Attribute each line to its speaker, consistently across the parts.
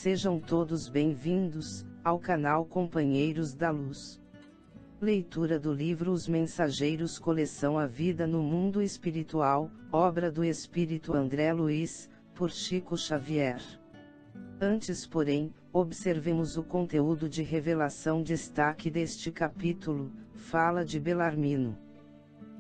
Speaker 1: Sejam todos bem-vindos ao canal Companheiros da Luz. Leitura do livro Os Mensageiros, coleção A Vida no Mundo Espiritual, obra do Espírito André Luiz, por Chico Xavier. Antes, porém, observemos o conteúdo de revelação. Destaque deste capítulo, fala de Belarmino.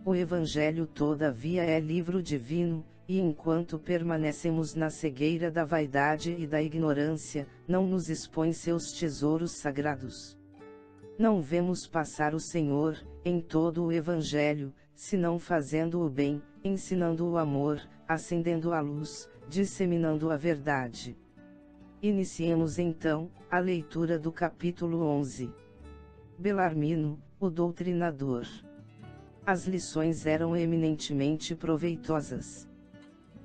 Speaker 1: O Evangelho, todavia, é livro divino, e enquanto permanecemos na cegueira da vaidade e da ignorância, não nos expõe seus tesouros sagrados. Não vemos passar o Senhor, em todo o Evangelho, senão fazendo o bem, ensinando o amor, acendendo a luz, disseminando a verdade. Iniciemos então a leitura do capítulo 11. Belarmino, o doutrinador. As lições eram eminentemente proveitosas.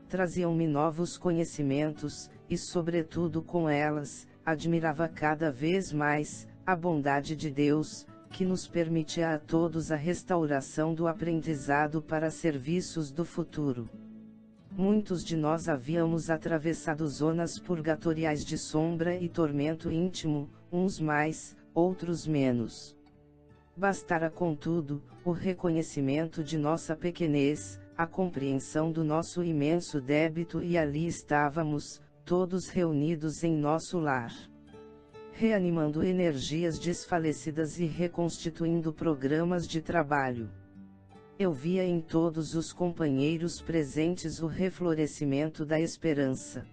Speaker 1: Traziam-me novos conhecimentos, e sobretudo com elas, admirava cada vez mais a bondade de Deus, que nos permitia a todos a restauração do aprendizado para serviços do futuro. Muitos de nós havíamos atravessado zonas purgatoriais de sombra e tormento íntimo, uns mais, outros menos. Bastara, contudo, o reconhecimento de nossa pequenez, a compreensão do nosso imenso débito, e ali estávamos, todos reunidos em nosso lar, reanimando energias desfalecidas e reconstituindo programas de trabalho. Eu via em todos os companheiros presentes o reflorescimento da esperança.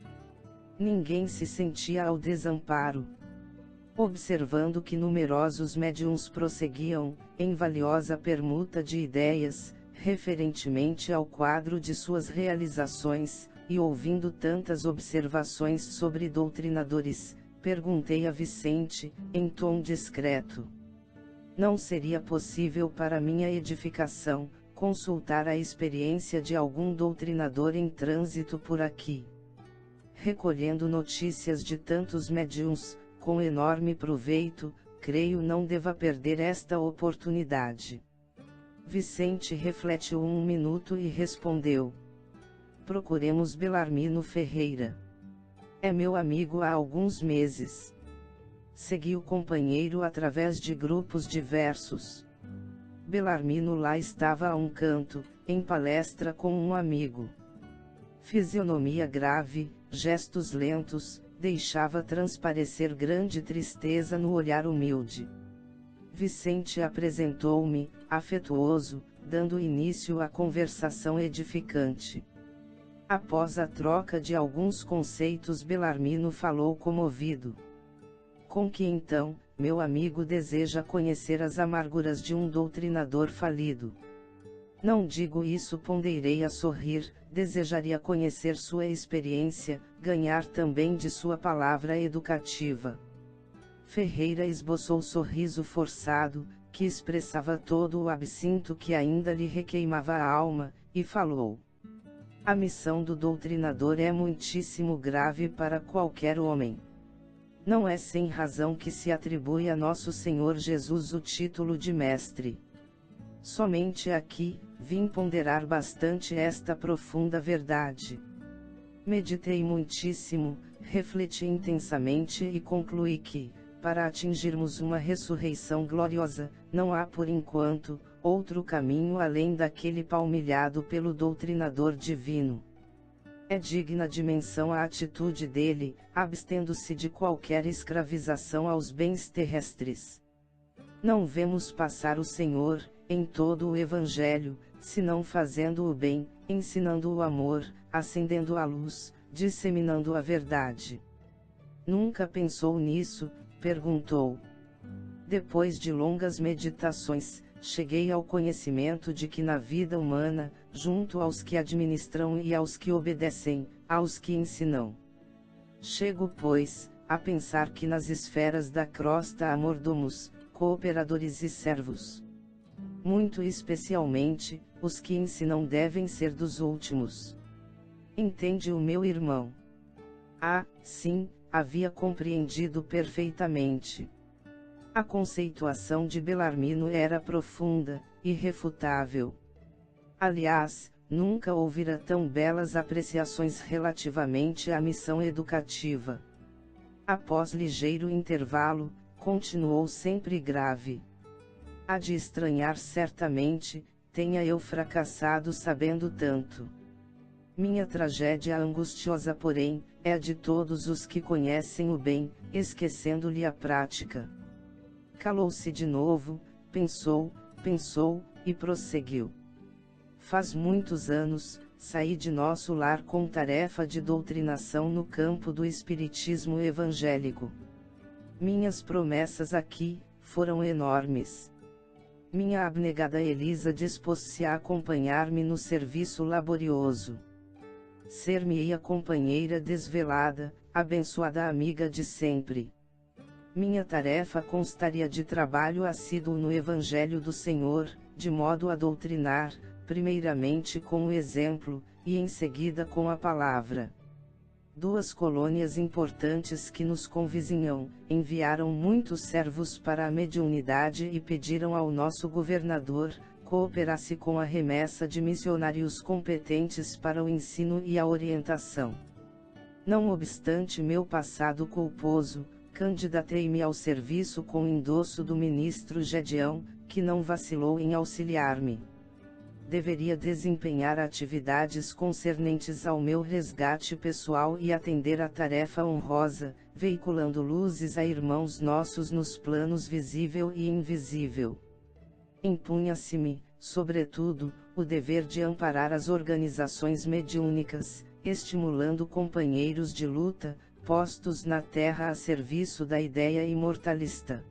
Speaker 1: Ninguém se sentia ao desamparo. Observando que numerosos médiuns prosseguiam, em valiosa permuta de ideias, referentemente ao quadro de suas realizações, e ouvindo tantas observações sobre doutrinadores, perguntei a Vicente, em tom discreto: não seria possível, para minha edificação, consultar a experiência de algum doutrinador em trânsito por aqui? Recolhendo notícias de tantos médiuns, com enorme proveito, creio não deva perder esta oportunidade. Vicente refletiu um minuto e respondeu: procuremos Belarmino Ferreira. É meu amigo há alguns meses. Segui o companheiro através de grupos diversos. Belarmino lá estava a um canto, em palestra com um amigo. Fisionomia grave, gestos lentos, deixava transparecer grande tristeza no olhar humilde. Vicente apresentou-me, afetuoso, dando início à conversação edificante. Após a troca de alguns conceitos, Belarmino falou comovido: com que então, meu amigo deseja conhecer as amarguras de um doutrinador falido? Não digo isso, ponderei a sorrir, desejaria conhecer sua experiência, ganhar também de sua palavra educativa. Ferreira esboçou sorriso forçado, que expressava todo o absinto que ainda lhe requeimava a alma, e falou: a missão do doutrinador é muitíssimo grave para qualquer homem. Não é sem razão que se atribui a nosso Senhor Jesus o título de mestre. Somente aqui, vim ponderar bastante esta profunda verdade. Meditei muitíssimo, refleti intensamente e concluí que, para atingirmos uma ressurreição gloriosa, não há por enquanto, outro caminho além daquele palmilhado pelo doutrinador divino. É digna de menção a atitude dele, abstendo-se de qualquer escravização aos bens terrestres. Não vemos passar o Senhor, em todo o Evangelho, senão fazendo o bem, ensinando o amor, acendendo a luz, disseminando a verdade. Nunca pensou nisso? Perguntou. Depois de longas meditações, cheguei ao conhecimento de que na vida humana, junto aos que administram e aos que obedecem, aos que ensinam. Chego, pois, a pensar que nas esferas da crosta há mordomos, cooperadores e servos. Muito especialmente, os que ensinam devem ser dos últimos. Entende o meu irmão? Ah, sim, havia compreendido perfeitamente. A conceituação de Belarmino era profunda, irrefutável. Aliás, nunca ouvira tão belas apreciações relativamente à missão educativa. Após ligeiro intervalo, continuou sempre grave. Há de estranhar certamente, tenha eu fracassado sabendo tanto. Minha tragédia angustiosa, porém, é a de todos os que conhecem o bem, esquecendo-lhe a prática. Calou-se de novo, pensou, e prosseguiu. Faz muitos anos, saí de nosso lar com tarefa de doutrinação no campo do espiritismo evangélico. Minhas promessas aqui, foram enormes. Minha abnegada Elisa dispôs-se a acompanhar-me no serviço laborioso. Ser-me-ia companheira desvelada, abençoada amiga de sempre. Minha tarefa constaria de trabalho assíduo no Evangelho do Senhor, de modo a doutrinar, primeiramente com o exemplo, e em seguida com a palavra. Duas colônias importantes que nos convizinham, enviaram muitos servos para a mediunidade e pediram ao nosso governador, cooperasse com a remessa de missionários competentes para o ensino e a orientação. Não obstante meu passado culposo, candidatei-me ao serviço com endosso do ministro Gedeão, que não vacilou em auxiliar-me. Deveria desempenhar atividades concernentes ao meu resgate pessoal e atender à tarefa honrosa, veiculando luzes a irmãos nossos nos planos visível e invisível. Impunha-se-me, sobretudo, o dever de amparar as organizações mediúnicas, estimulando companheiros de luta, postos na terra a serviço da ideia imortalista.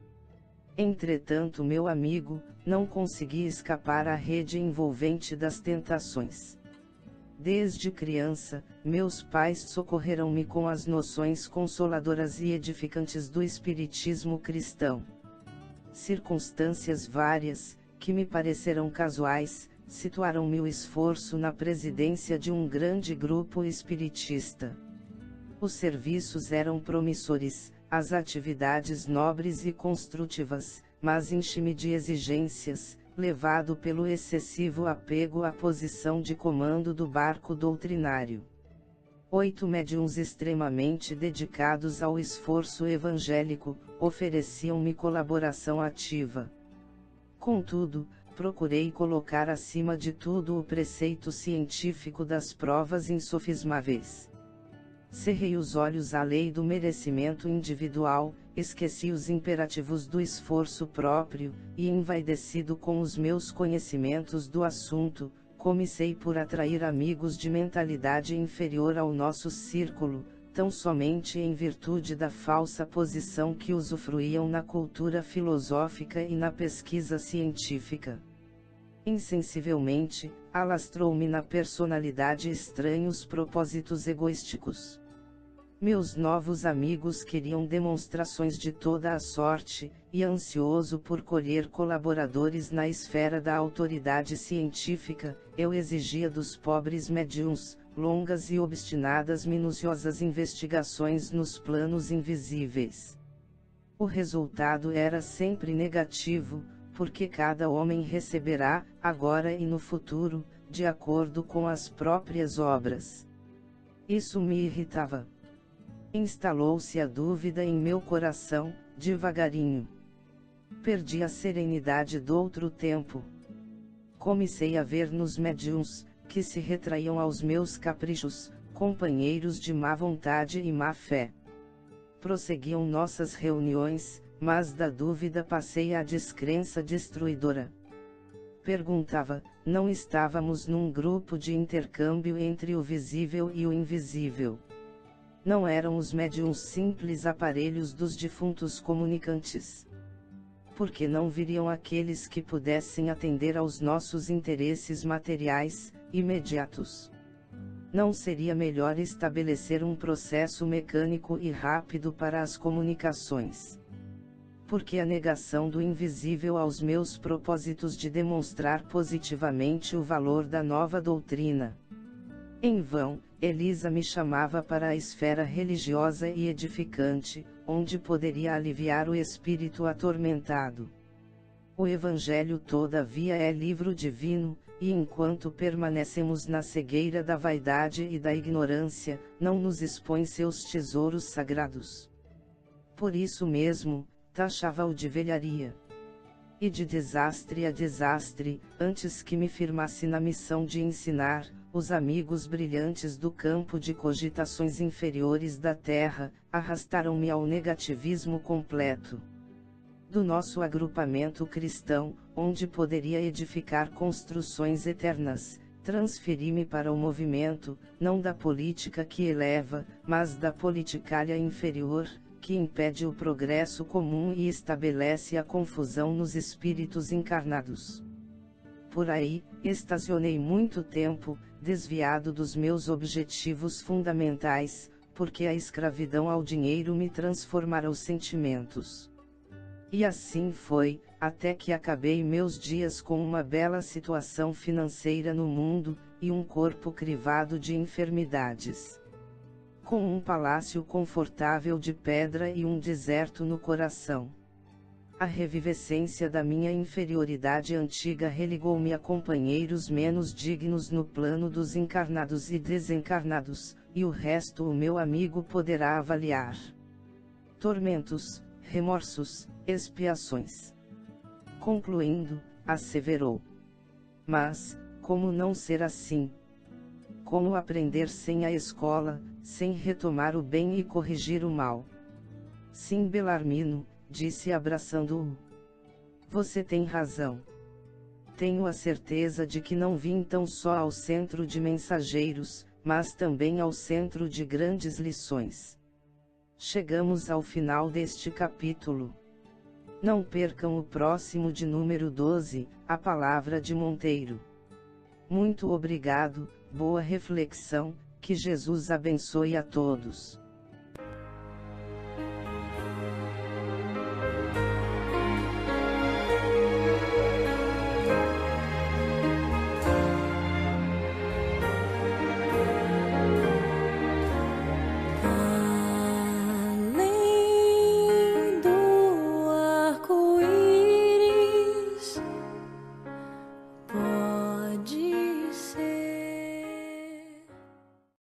Speaker 1: Entretanto, meu amigo, não consegui escapar à rede envolvente das tentações. Desde criança, meus pais socorreram-me com as noções consoladoras e edificantes do espiritismo cristão. Circunstâncias várias, que me pareceram casuais, situaram meu esforço na presidência de um grande grupo espiritista. Os serviços eram promissores, as atividades nobres e construtivas, mas enche-me de exigências, levado pelo excessivo apego à posição de comando do barco doutrinário. 8 médiuns extremamente dedicados ao esforço evangélico, ofereciam-me colaboração ativa. Contudo, procurei colocar acima de tudo o preceito científico das provas insofismáveis. Cerrei os olhos à lei do merecimento individual, esqueci os imperativos do esforço próprio, e envaidecido com os meus conhecimentos do assunto, comecei por atrair amigos de mentalidade inferior ao nosso círculo, tão somente em virtude da falsa posição que usufruíam na cultura filosófica e na pesquisa científica. Insensivelmente, alastrou-me na personalidade estranhos propósitos egoísticos. Meus novos amigos queriam demonstrações de toda a sorte, e ansioso por colher colaboradores na esfera da autoridade científica, eu exigia dos pobres médiuns, longas e obstinadas minuciosas investigações nos planos invisíveis. O resultado era sempre negativo, porque cada homem receberá, agora e no futuro, de acordo com as próprias obras. Isso me irritava. Instalou-se a dúvida em meu coração, devagarinho. Perdi a serenidade do outro tempo. Comecei a ver nos médiuns, que se retraíam aos meus caprichos, companheiros de má vontade e má fé. Prosseguiam nossas reuniões, mas da dúvida passei à descrença destruidora. Perguntava, não estávamos num grupo de intercâmbio entre o visível e o invisível? Não eram os médiuns simples aparelhos dos defuntos comunicantes? Por que não viriam aqueles que pudessem atender aos nossos interesses materiais, imediatos? Não seria melhor estabelecer um processo mecânico e rápido para as comunicações? Porque a negação do invisível aos meus propósitos de demonstrar positivamente o valor da nova doutrina? Em vão, Elisa me chamava para a esfera religiosa e edificante, onde poderia aliviar o espírito atormentado. O Evangelho, todavia, é livro divino, e enquanto permanecemos na cegueira da vaidade e da ignorância, não nos expõe seus tesouros sagrados. Por isso mesmo, taxava-o de velharia e de desastre a desastre, antes que me firmasse na missão de ensinar. Os amigos brilhantes do campo de cogitações inferiores da Terra, arrastaram-me ao negativismo completo do nosso agrupamento cristão, onde poderia edificar construções eternas. Transferi-me para o movimento, não da política que eleva, mas da politicária inferior, que impede o progresso comum e estabelece a confusão nos espíritos encarnados. Por aí, estacionei muito tempo, desviado dos meus objetivos fundamentais, porque a escravidão ao dinheiro me transformara os sentimentos. E assim foi, até que acabei meus dias com uma bela situação financeira no mundo, e um corpo crivado de enfermidades. Com um palácio confortável de pedra e um deserto no coração. A revivescência da minha inferioridade antiga religou-me a companheiros menos dignos no plano dos encarnados e desencarnados, e o resto o meu amigo poderá avaliar. Tormentos, remorsos, expiações. Concluindo, asseverou: mas, como não ser assim? Como aprender sem a escola, sem retomar o bem e corrigir o mal? Sim, Belarmino, disse abraçando-o. Você tem razão. Tenho a certeza de que não vim tão só ao centro de mensageiros, mas também ao centro de grandes lições. Chegamos ao final deste capítulo. Não percam o próximo de número 12, a palavra de Monteiro. Muito obrigado, boa reflexão, que Jesus abençoe a todos.